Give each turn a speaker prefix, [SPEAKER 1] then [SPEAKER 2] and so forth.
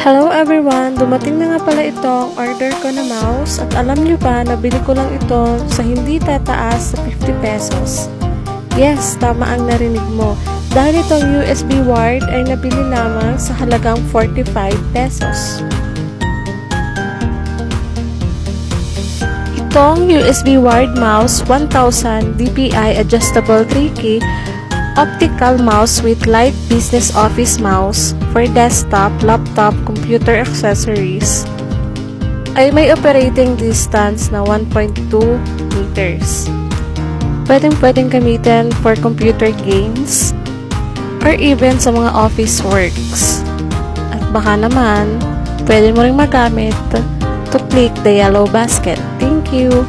[SPEAKER 1] Hello everyone! Dumating na nga pala itong order ko na mouse at alam nyo ba, nabili ko lang ito sa hindi tataas sa 50 pesos. Yes, tama ang narinig mo. Dahil itong USB wired ay nabili lamang sa halagang 45 pesos. Itong USB wired mouse 1000 DPI adjustable 3-key optical mouse with light business office mouse for desktop, laptop, computer accessories ay may operating distance na 1.2 meters. Pwedeng gamitin for computer games or even sa mga office works. At baka naman, pwede mo ring magamit to click the yellow basket. Thank you!